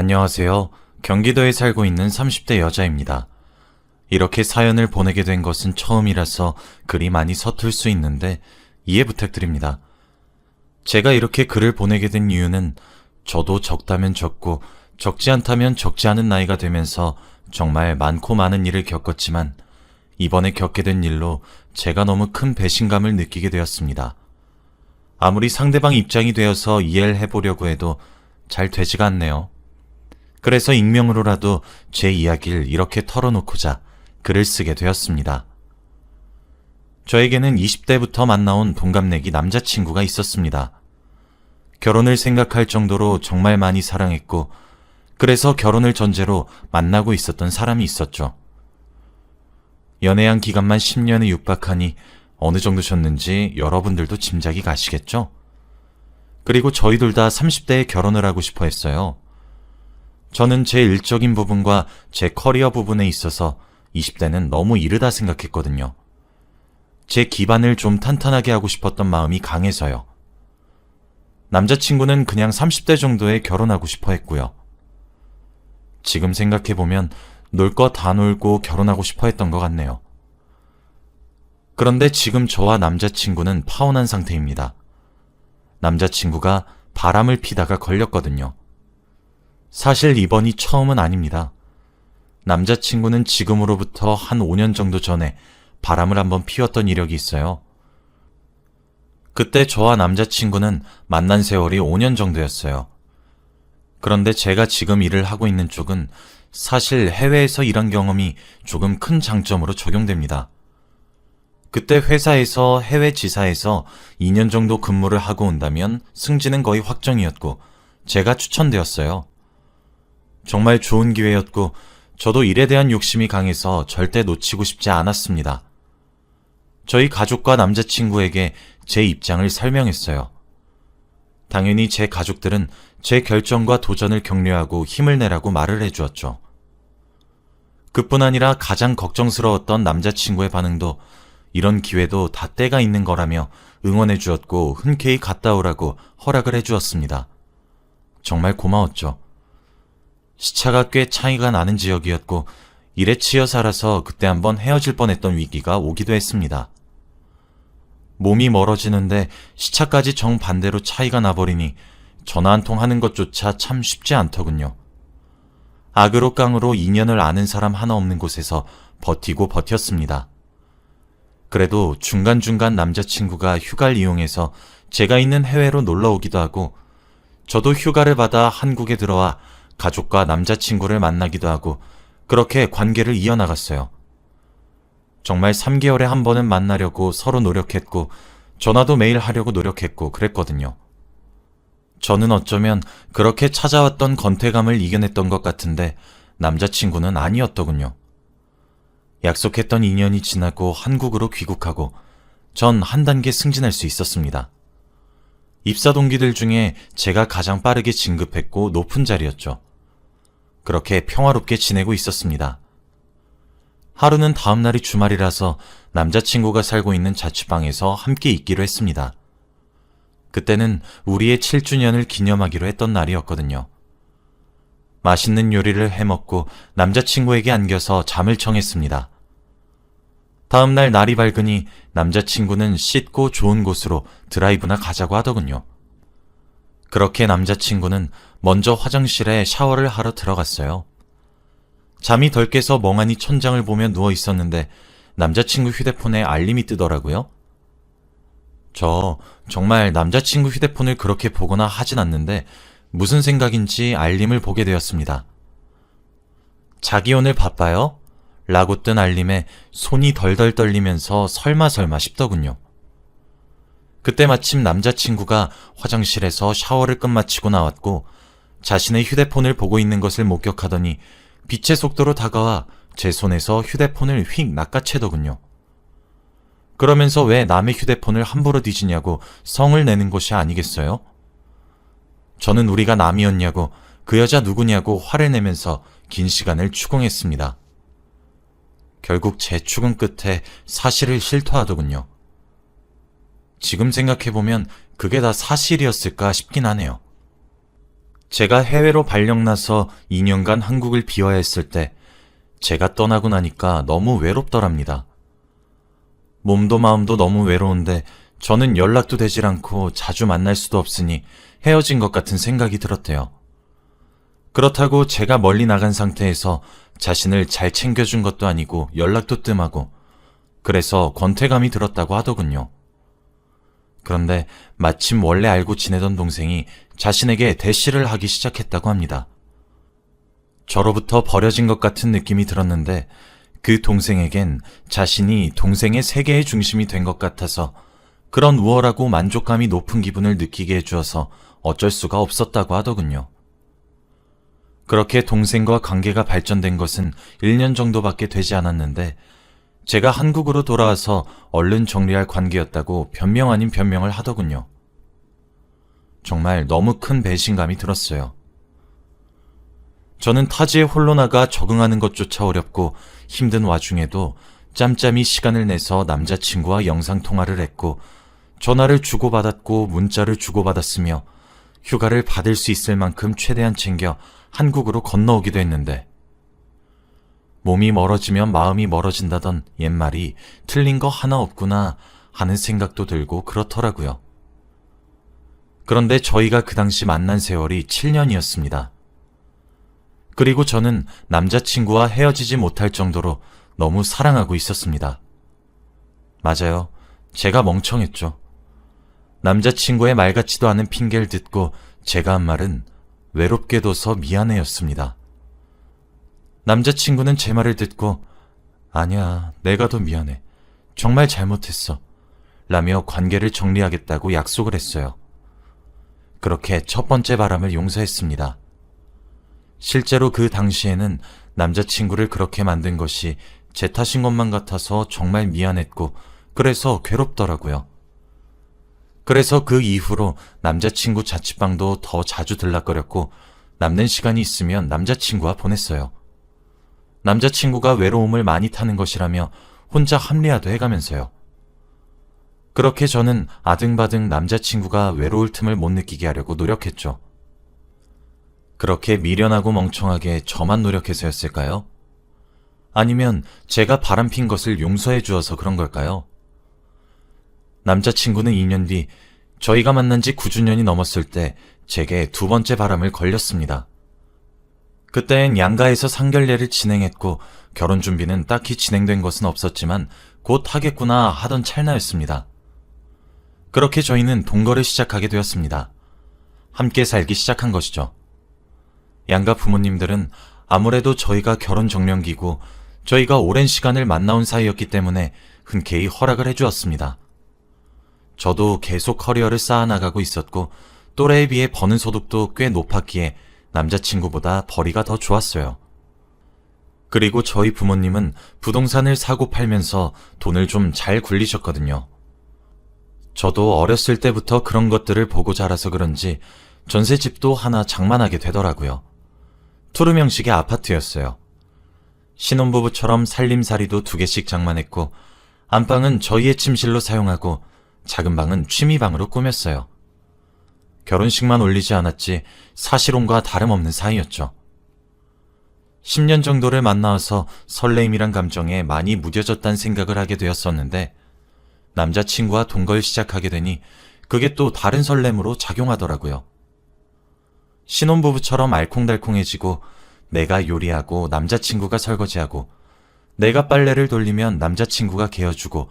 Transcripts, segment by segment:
안녕하세요. 경기도에 살고 있는 30대 여자입니다. 이렇게 사연을 보내게 된 것은 처음이라서 글이 많이 서툴 수 있는데 이해 부탁드립니다. 제가 이렇게 글을 보내게 된 이유는 저도 적다면 적고 적지 않다면 적지 않은 나이가 되면서 정말 많고 많은 일을 겪었지만 이번에 겪게 된 일로 제가 너무 큰 배신감을 느끼게 되었습니다. 아무리 상대방 입장이 되어서 이해를 해보려고 해도 잘 되지가 않네요. 그래서 익명으로라도 제 이야기를 이렇게 털어놓고자 글을 쓰게 되었습니다. 저에게는 20대부터 만나온 동갑내기 남자친구가 있었습니다. 결혼을 생각할 정도로 정말 많이 사랑했고, 그래서 결혼을 전제로 만나고 있었던 사람이 있었죠. 연애한 기간만 10년에 육박하니 어느 정도셨는지 여러분들도 짐작이 가시겠죠? 그리고 저희둘 다 30대에 결혼을 하고 싶어 했어요. 저는 제 일적인 부분과 제 커리어 부분에 있어서 20대는 너무 이르다 생각했거든요. 제 기반을 좀 탄탄하게 하고 싶었던 마음이 강해서요. 남자친구는 그냥 30대 정도에 결혼하고 싶어 했고요. 지금 생각해보면 놀 거 다 놀고 결혼하고 싶어 했던 것 같네요. 그런데 지금 저와 남자친구는 파혼한 상태입니다. 남자친구가 바람을 피다가 걸렸거든요. 사실 이번이 처음은 아닙니다. 남자친구는 지금으로부터 한 5년 정도 전에 바람을 한번 피웠던 이력이 있어요. 그때 저와 남자친구는 만난 세월이 5년 정도였어요. 그런데 제가 지금 일을 하고 있는 쪽은 사실 해외에서 일한 경험이 조금 큰 장점으로 적용됩니다. 그때 회사에서 해외 지사에서 2년 정도 근무를 하고 온다면 승진은 거의 확정이었고 제가 추천되었어요. 정말 좋은 기회였고 저도 일에 대한 욕심이 강해서 절대 놓치고 싶지 않았습니다. 저희 가족과 남자친구에게 제 입장을 설명했어요. 당연히 제 가족들은 제 결정과 도전을 격려하고 힘을 내라고 말을 해주었죠. 그뿐 아니라 가장 걱정스러웠던 남자친구의 반응도 이런 기회도 다 때가 있는 거라며 응원해 주었고 흔쾌히 갔다 오라고 허락을 해 주었습니다. 정말 고마웠죠. 시차가 꽤 차이가 나는 지역이었고 일에 치여 살아서 그때 한번 헤어질 뻔했던 위기가 오기도 했습니다. 몸이 멀어지는데 시차까지 정반대로 차이가 나버리니 전화 한 통 하는 것조차 참 쉽지 않더군요. 악으로 깡으로 인연을 아는 사람 하나 없는 곳에서 버티고 버텼습니다. 그래도 중간중간 남자친구가 휴가를 이용해서 제가 있는 해외로 놀러 오기도 하고 저도 휴가를 받아 한국에 들어와 가족과 남자친구를 만나기도 하고 그렇게 관계를 이어나갔어요. 정말 3개월에 한 번은 만나려고 서로 노력했고 전화도 매일 하려고 노력했고 그랬거든요. 저는 어쩌면 그렇게 찾아왔던 건태감을 이겨냈던 것 같은데 남자친구는 아니었더군요. 약속했던 2년이 지나고 한국으로 귀국하고 전 한 단계 승진할 수 있었습니다. 입사 동기들 중에 제가 가장 빠르게 진급했고 높은 자리였죠. 그렇게 평화롭게 지내고 있었습니다. 하루는 다음 날이 주말이라서 남자친구가 살고 있는 자취방에서 함께 있기로 했습니다. 그때는 우리의 7주년을 기념하기로 했던 날이었거든요. 맛있는 요리를 해먹고 남자친구에게 안겨서 잠을 청했습니다. 다음 날 날이 밝으니 남자친구는 씻고 좋은 곳으로 드라이브나 가자고 하더군요. 그렇게 남자친구는 먼저 화장실에 샤워를 하러 들어갔어요. 잠이 덜 깨서 멍하니 천장을 보며 누워 있었는데 남자친구 휴대폰에 알림이 뜨더라고요. 저 정말 남자친구 휴대폰을 그렇게 보거나 하진 않는데 무슨 생각인지 알림을 보게 되었습니다. 자기 오늘 바빠요? 라고 뜬 알림에 손이 덜덜 떨리면서 설마 싶더군요. 그때 마침 남자친구가 화장실에서 샤워를 끝마치고 나왔고 자신의 휴대폰을 보고 있는 것을 목격하더니 빛의 속도로 다가와 제 손에서 휴대폰을 휙 낚아채더군요. 그러면서 왜 남의 휴대폰을 함부로 뒤지냐고 성을 내는 것이 아니겠어요? 저는 우리가 남이었냐고 그 여자 누구냐고 화를 내면서 긴 시간을 추궁했습니다. 결국 제 추궁 끝에 사실을 실토하더군요. 지금 생각해보면 그게 다 사실이었을까 싶긴 하네요. 제가 해외로 발령나서 2년간 한국을 비워야 했을 때 제가 떠나고 나니까 너무 외롭더랍니다. 몸도 마음도 너무 외로운데 저는 연락도 되질 않고 자주 만날 수도 없으니 헤어진 것 같은 생각이 들었대요. 그렇다고 제가 멀리 나간 상태에서 자신을 잘 챙겨준 것도 아니고 연락도 뜸하고 그래서 권태감이 들었다고 하더군요. 그런데 마침 원래 알고 지내던 동생이 자신에게 대시를 하기 시작했다고 합니다. 저로부터 버려진 것 같은 느낌이 들었는데 그 동생에겐 자신이 동생의 세계의 중심이 된 것 같아서 그런 우월하고 만족감이 높은 기분을 느끼게 해주어서 어쩔 수가 없었다고 하더군요. 그렇게 동생과 관계가 발전된 것은 1년 정도밖에 되지 않았는데 제가 한국으로 돌아와서 얼른 정리할 관계였다고 변명 아닌 변명을 하더군요. 정말 너무 큰 배신감이 들었어요. 저는 타지에 홀로 나가 적응하는 것조차 어렵고 힘든 와중에도 짬짬이 시간을 내서 남자친구와 영상통화를 했고 전화를 주고받았고 문자를 주고받았으며 휴가를 받을 수 있을 만큼 최대한 챙겨 한국으로 건너오기도 했는데 몸이 멀어지면 마음이 멀어진다던 옛말이 틀린 거 하나 없구나 하는 생각도 들고 그렇더라고요. 그런데 저희가 그 당시 만난 세월이 7년이었습니다. 그리고 저는 남자친구와 헤어지지 못할 정도로 너무 사랑하고 있었습니다. 맞아요. 제가 멍청했죠. 남자친구의 말 같지도 않은 핑계를 듣고 제가 한 말은 외롭게 둬서 미안해였습니다. 남자친구는 제 말을 듣고 아니야, 내가 더 미안해. 정말 잘못했어. 라며 관계를 정리하겠다고 약속을 했어요. 그렇게 첫 번째 바람을 용서했습니다. 실제로 그 당시에는 남자친구를 그렇게 만든 것이 제 탓인 것만 같아서 정말 미안했고 그래서 괴롭더라고요. 그래서 그 이후로 남자친구 자취방도 더 자주 들락거렸고 남는 시간이 있으면 남자친구와 보냈어요. 남자친구가 외로움을 많이 타는 것이라며 혼자 합리화도 해가면서요. 그렇게 저는 아등바등 남자친구가 외로울 틈을 못 느끼게 하려고 노력했죠. 그렇게 미련하고 멍청하게 저만 노력해서였을까요? 아니면 제가 바람핀 것을 용서해 주어서 그런 걸까요? 남자친구는 2년 뒤 저희가 만난 지 9주년이 넘었을 때 제게 두 번째 바람을 걸렸습니다. 그땐 양가에서 상견례를 진행했고 결혼 준비는 딱히 진행된 것은 없었지만 곧 하겠구나 하던 찰나였습니다. 그렇게 저희는 동거를 시작하게 되었습니다. 함께 살기 시작한 것이죠. 양가 부모님들은 아무래도 저희가 결혼 정년기고 저희가 오랜 시간을 만나온 사이였기 때문에 흔쾌히 허락을 해주었습니다. 저도 계속 커리어를 쌓아나가고 있었고 또래에 비해 버는 소득도 꽤 높았기에 남자친구보다 벌이가 더 좋았어요. 그리고 저희 부모님은 부동산을 사고 팔면서 돈을 좀 잘 굴리셨거든요. 저도 어렸을 때부터 그런 것들을 보고 자라서 그런지 전셋집도 하나 장만하게 되더라고요. 투룸 형식의 아파트였어요. 신혼부부처럼 살림살이도 2개씩 장만했고 안방은 저희의 침실로 사용하고 작은 방은 취미방으로 꾸몄어요. 결혼식만 올리지 않았지 사실혼과 다름없는 사이였죠. 10년 정도를 만나서 설레임이란 감정에 많이 무뎌졌다는 생각을 하게 되었었는데 남자친구와 동거를 시작하게 되니 그게 또 다른 설렘으로 작용하더라고요. 신혼부부처럼 알콩달콩해지고 내가 요리하고 남자친구가 설거지하고 내가 빨래를 돌리면 남자친구가 개어주고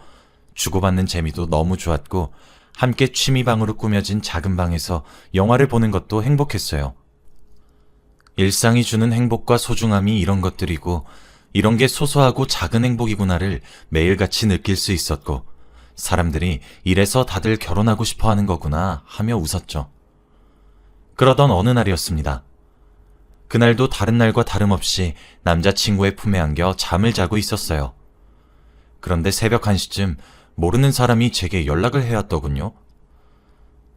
주고받는 재미도 너무 좋았고 함께 취미방으로 꾸며진 작은 방에서 영화를 보는 것도 행복했어요. 일상이 주는 행복과 소중함이 이런 것들이고 이런 게 소소하고 작은 행복이구나를 매일같이 느낄 수 있었고 사람들이 이래서 다들 결혼하고 싶어 하는 거구나 하며 웃었죠. 그러던 어느 날이었습니다. 그날도 다른 날과 다름없이 남자친구의 품에 안겨 잠을 자고 있었어요. 그런데 새벽 1시쯤 모르는 사람이 제게 연락을 해왔더군요.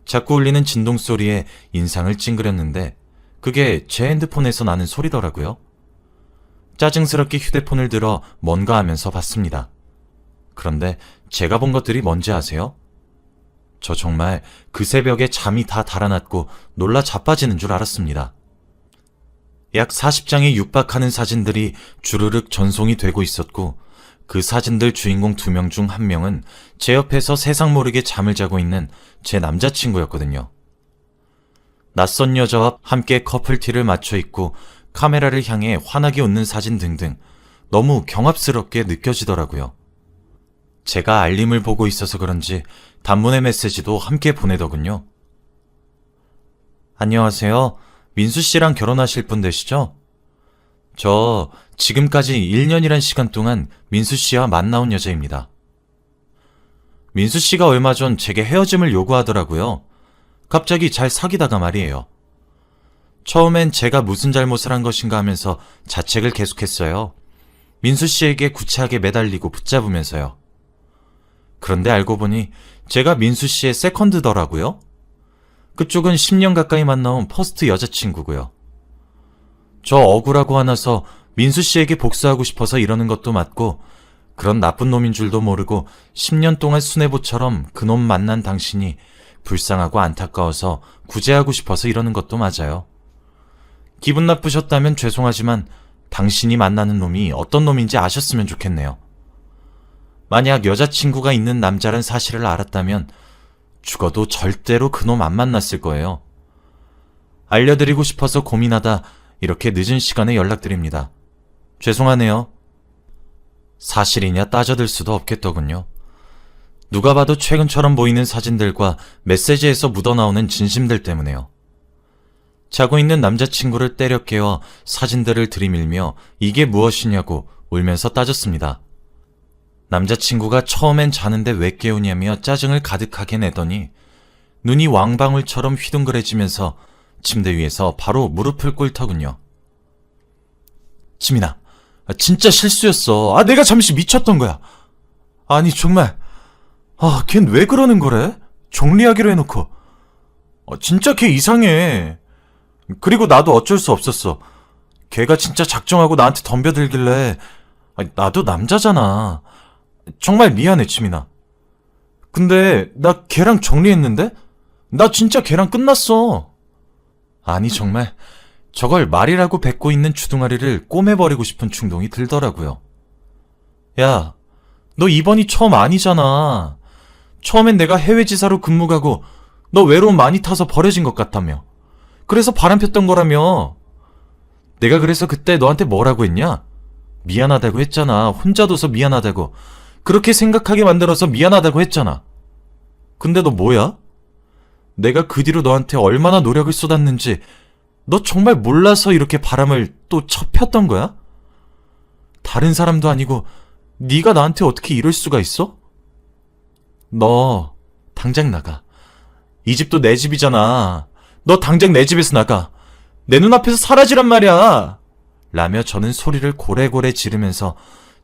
자꾸 울리는 진동 소리에 인상을 찡그렸는데 그게 제 핸드폰에서 나는 소리더라고요. 짜증스럽게 휴대폰을 들어 뭔가 하면서 봤습니다. 그런데 제가 본 것들이 뭔지 아세요? 저 정말 그 새벽에 잠이 다 달아났고 놀라 자빠지는 줄 알았습니다. 약 40장에 육박하는 사진들이 주르륵 전송이 되고 있었고 그 사진들 주인공 2명 중 1명은 제 옆에서 세상 모르게 잠을 자고 있는 제 남자친구였거든요. 낯선 여자와 함께 커플티를 맞춰 입고 카메라를 향해 환하게 웃는 사진 등등 너무 경합스럽게 느껴지더라고요. 제가 알림을 보고 있어서 그런지 단문의 메시지도 함께 보내더군요. 안녕하세요. 민수 씨랑 결혼하실 분 되시죠? 저 지금까지 1년이란 시간 동안 민수 씨와 만나온 여자입니다. 민수 씨가 얼마 전 제게 헤어짐을 요구하더라고요. 갑자기 잘 사귀다가 말이에요. 처음엔 제가 무슨 잘못을 한 것인가 하면서 자책을 계속했어요. 민수 씨에게 구차하게 매달리고 붙잡으면서요. 그런데 알고 보니 제가 민수 씨의 세컨드더라고요. 그쪽은 10년 가까이 만나온 퍼스트 여자친구고요. 저 억울하고 화나서 민수 씨에게 복수하고 싶어서 이러는 것도 맞고 그런 나쁜 놈인 줄도 모르고 10년 동안 수뇌부처럼 그놈 만난 당신이 불쌍하고 안타까워서 구제하고 싶어서 이러는 것도 맞아요. 기분 나쁘셨다면 죄송하지만 당신이 만나는 놈이 어떤 놈인지 아셨으면 좋겠네요. 만약 여자친구가 있는 남자란 사실을 알았다면 죽어도 절대로 그놈 안 만났을 거예요. 알려드리고 싶어서 고민하다 이렇게 늦은 시간에 연락드립니다. 죄송하네요. 사실이냐 따져들 수도 없겠더군요. 누가 봐도 최근처럼 보이는 사진들과 메시지에서 묻어나오는 진심들 때문에요. 자고 있는 남자친구를 때려 깨워 사진들을 들이밀며 이게 무엇이냐고 울면서 따졌습니다. 남자친구가 처음엔 자는데 왜 깨우냐며 짜증을 가득하게 내더니 눈이 왕방울처럼 휘둥그레지면서 침대 위에서 바로 무릎을 꿇더군요. 지민아, 진짜 실수였어. 내가 잠시 미쳤던 거야. 아니 정말 걘 왜 그러는 거래? 정리하기로 해놓고. 진짜 걔 이상해. 그리고 나도 어쩔 수 없었어. 걔가 진짜 작정하고 나한테 덤벼들길래 나도 남자잖아. 정말 미안해, 지민아. 근데 나 걔랑 정리했는데? 나 진짜 걔랑 끝났어. 아니 정말 저걸 말이라고 뱉고 있는 주둥아리를 꼬매버리고 싶은 충동이 들더라고요. 야, 너 이번이 처음 아니잖아. 처음엔 내가 해외지사로 근무 가고 너 외로움 많이 타서 버려진 것 같다며. 그래서 바람폈던 거라며. 내가 그래서 그때 너한테 뭐라고 했냐? 미안하다고 했잖아. 혼자 둬서 미안하다고. 그렇게 생각하게 만들어서 미안하다고 했잖아. 근데 너 뭐야? 내가 그 뒤로 너한테 얼마나 노력을 쏟았는지 너 정말 몰라서 이렇게 바람을 또 쳐폈던 거야? 다른 사람도 아니고 네가 나한테 어떻게 이럴 수가 있어? 너 당장 나가. 이 집도 내 집이잖아. 너 당장 내 집에서 나가. 내 눈앞에서 사라지란 말이야. 라며 저는 소리를 고래고래 지르면서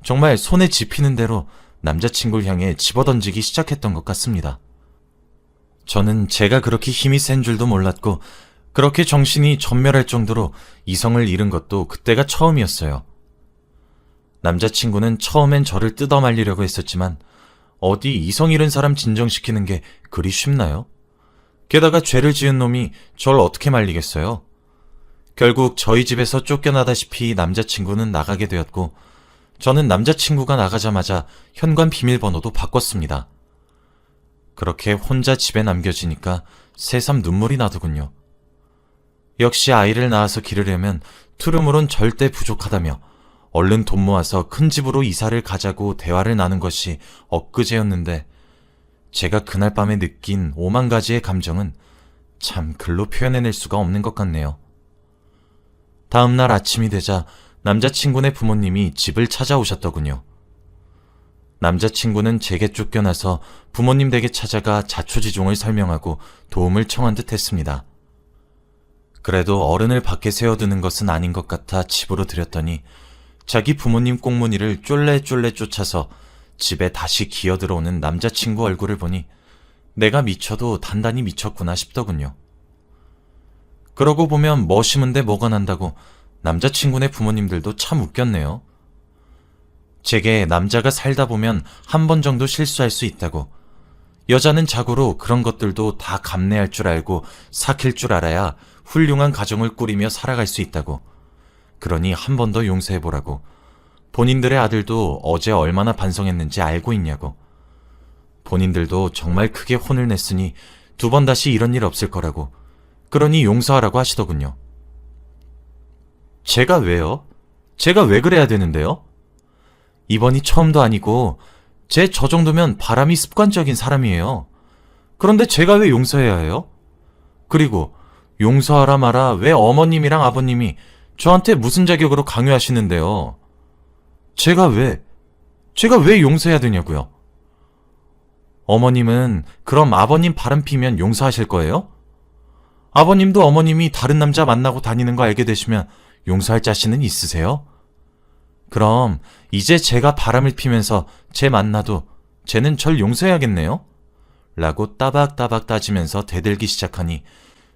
정말 손에 집히는 대로 남자친구를 향해 집어던지기 시작했던 것 같습니다. 저는 제가 그렇게 힘이 센 줄도 몰랐고 그렇게 정신이 전멸할 정도로 이성을 잃은 것도 그때가 처음이었어요. 남자친구는 처음엔 저를 뜯어 말리려고 했었지만 어디 이성 잃은 사람 진정시키는 게 그리 쉽나요? 게다가 죄를 지은 놈이 절 어떻게 말리겠어요? 결국 저희 집에서 쫓겨나다시피 남자친구는 나가게 되었고 저는 남자친구가 나가자마자 현관 비밀번호도 바꿨습니다. 그렇게 혼자 집에 남겨지니까 새삼 눈물이 나더군요. 역시 아이를 낳아서 기르려면 투룸으론 절대 부족하다며 얼른 돈 모아서 큰 집으로 이사를 가자고 대화를 나눈 것이 엊그제였는데 제가 그날 밤에 느낀 5만 가지의 감정은 참 글로 표현해낼 수가 없는 것 같네요. 다음 날 아침이 되자 남자친구네 부모님이 집을 찾아오셨더군요. 남자친구는 제게 쫓겨나서 부모님 댁에 찾아가 자초지종을 설명하고 도움을 청한 듯 했습니다. 그래도 어른을 밖에 세워두는 것은 아닌 것 같아 집으로 들였더니 자기 부모님 꽁무니를 쫄래쫄래 쫓아서 집에 다시 기어들어오는 남자친구 얼굴을 보니 내가 미쳐도 단단히 미쳤구나 싶더군요. 그러고 보면 뭐 심은데 뭐가 난다고 남자친구네 부모님들도 참 웃겼네요. 제게 남자가 살다 보면 한 번 정도 실수할 수 있다고, 여자는 자고로 그런 것들도 다 감내할 줄 알고 삭힐 줄 알아야 훌륭한 가정을 꾸리며 살아갈 수 있다고, 그러니 한 번 더 용서해보라고. 본인들의 아들도 어제 얼마나 반성했는지 알고 있냐고. 본인들도 정말 크게 혼을 냈으니 두 번 다시 이런 일 없을 거라고. 그러니 용서하라고 하시더군요. 제가 왜요? 제가 왜 그래야 되는데요? 이번이 처음도 아니고 제 저 정도면 바람이 습관적인 사람이에요. 그런데 제가 왜 용서해야 해요? 그리고 용서하라 마라 왜 어머님이랑 아버님이 저한테 무슨 자격으로 강요하시는데요? 제가 왜 용서해야 되냐고요? 어머님은 그럼 아버님 바람 피면 용서하실 거예요? 아버님도 어머님이 다른 남자 만나고 다니는 거 알게 되시면 용서할 자신은 있으세요? 그럼 이제 제가 바람을 피면서 쟤 만나도 쟤는 절 용서해야겠네요? 라고 따박따박 따지면서 대들기 시작하니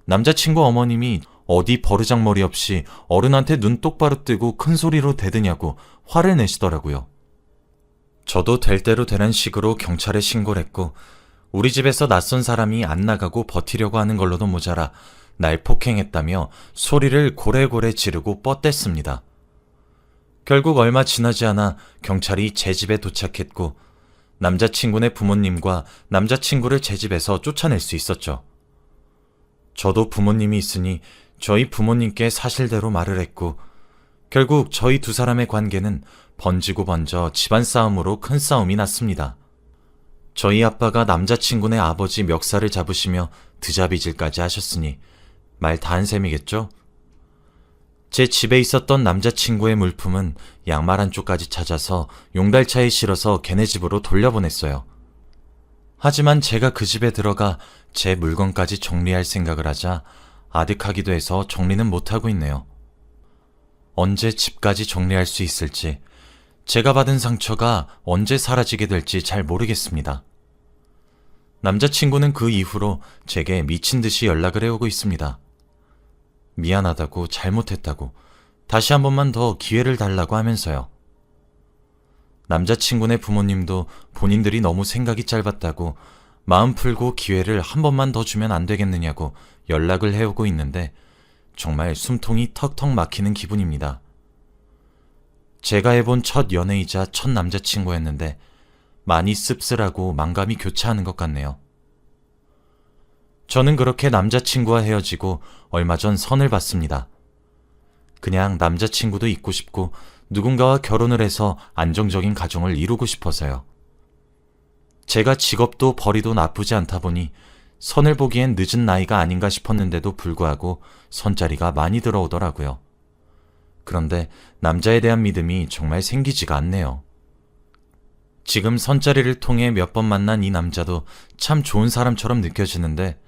남자친구 어머님이 어디 버르장머리 없이 어른한테 눈 똑바로 뜨고 큰 소리로 대드냐고 화를 내시더라고요. 저도 될 대로 되는 식으로 경찰에 신고를 했고 우리 집에서 낯선 사람이 안 나가고 버티려고 하는 걸로도 모자라 날 폭행했다며 소리를 고래고래 지르고 뻗댔습니다. 결국 얼마 지나지 않아 경찰이 제 집에 도착했고 남자친구네 부모님과 남자친구를 제 집에서 쫓아낼 수 있었죠. 저도 부모님이 있으니 저희 부모님께 사실대로 말을 했고 결국 저희 두 사람의 관계는 번지고 번져 집안 싸움으로 큰 싸움이 났습니다. 저희 아빠가 남자친구네 아버지 멱살을 잡으시며 드자비질까지 하셨으니 말 다 한 셈이겠죠? 제 집에 있었던 남자친구의 물품은 양말 한쪽까지 찾아서 용달차에 실어서 걔네 집으로 돌려보냈어요. 하지만 제가 그 집에 들어가 제 물건까지 정리할 생각을 하자 아득하기도 해서 정리는 못하고 있네요. 언제 집까지 정리할 수 있을지, 제가 받은 상처가 언제 사라지게 될지 잘 모르겠습니다. 남자친구는 그 이후로 제게 미친 듯이 연락을 해오고 있습니다. 미안하다고, 잘못했다고, 다시 한 번만 더 기회를 달라고 하면서요. 남자친구네 부모님도 본인들이 너무 생각이 짧았다고 마음 풀고 기회를 한 번만 더 주면 안 되겠느냐고 연락을 해오고 있는데 정말 숨통이 턱턱 막히는 기분입니다. 제가 해본 첫 연애이자 첫 남자친구였는데 많이 씁쓸하고 만감이 교차하는 것 같네요. 저는 그렇게 남자친구와 헤어지고 얼마 전 선을 봤습니다. 그냥 남자친구도 있고 싶고 누군가와 결혼을 해서 안정적인 가정을 이루고 싶어서요. 제가 직업도 벌이도 나쁘지 않다 보니 선을 보기엔 늦은 나이가 아닌가 싶었는데도 불구하고 선자리가 많이 들어오더라고요. 그런데 남자에 대한 믿음이 정말 생기지가 않네요. 지금 선자리를 통해 몇 번 만난 이 남자도 참 좋은 사람처럼 느껴지는데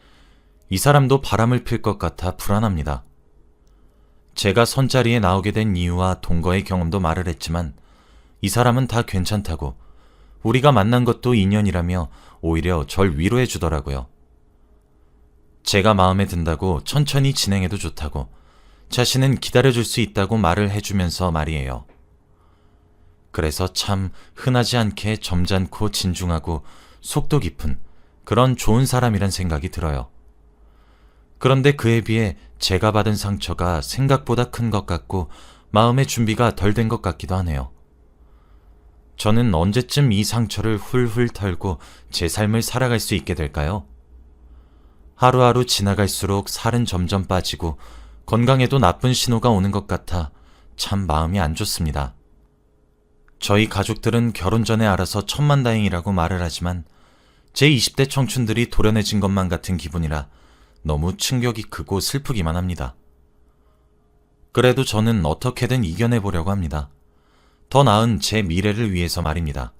이 사람도 바람을 필 것 같아 불안합니다. 제가 선자리에 나오게 된 이유와 동거의 경험도 말을 했지만 이 사람은 다 괜찮다고, 우리가 만난 것도 인연이라며 오히려 절 위로해 주더라고요. 제가 마음에 든다고 천천히 진행해도 좋다고, 자신은 기다려줄 수 있다고 말을 해주면서 말이에요. 그래서 참 흔하지 않게 점잖고 진중하고 속도 깊은 그런 좋은 사람이란 생각이 들어요. 그런데 그에 비해 제가 받은 상처가 생각보다 큰 것 같고 마음의 준비가 덜 된 것 같기도 하네요. 저는 언제쯤 이 상처를 훌훌 털고 제 삶을 살아갈 수 있게 될까요? 하루하루 지나갈수록 살은 점점 빠지고 건강에도 나쁜 신호가 오는 것 같아 참 마음이 안 좋습니다. 저희 가족들은 결혼 전에 알아서 천만다행이라고 말을 하지만 제 20대 청춘들이 도련해진 것만 같은 기분이라 너무 충격이 크고 슬프기만 합니다. 그래도 저는 어떻게든 이겨내보려고 합니다. 더 나은 제 미래를 위해서 말입니다.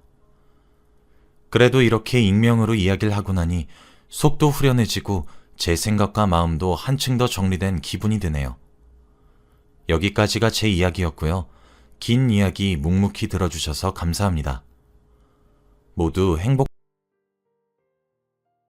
그래도 이렇게 익명으로 이야기를 하고 나니 속도 후련해지고 제 생각과 마음도 한층 더 정리된 기분이 드네요. 여기까지가 제 이야기였고요. 긴 이야기 묵묵히 들어주셔서 감사합니다. 모두 행복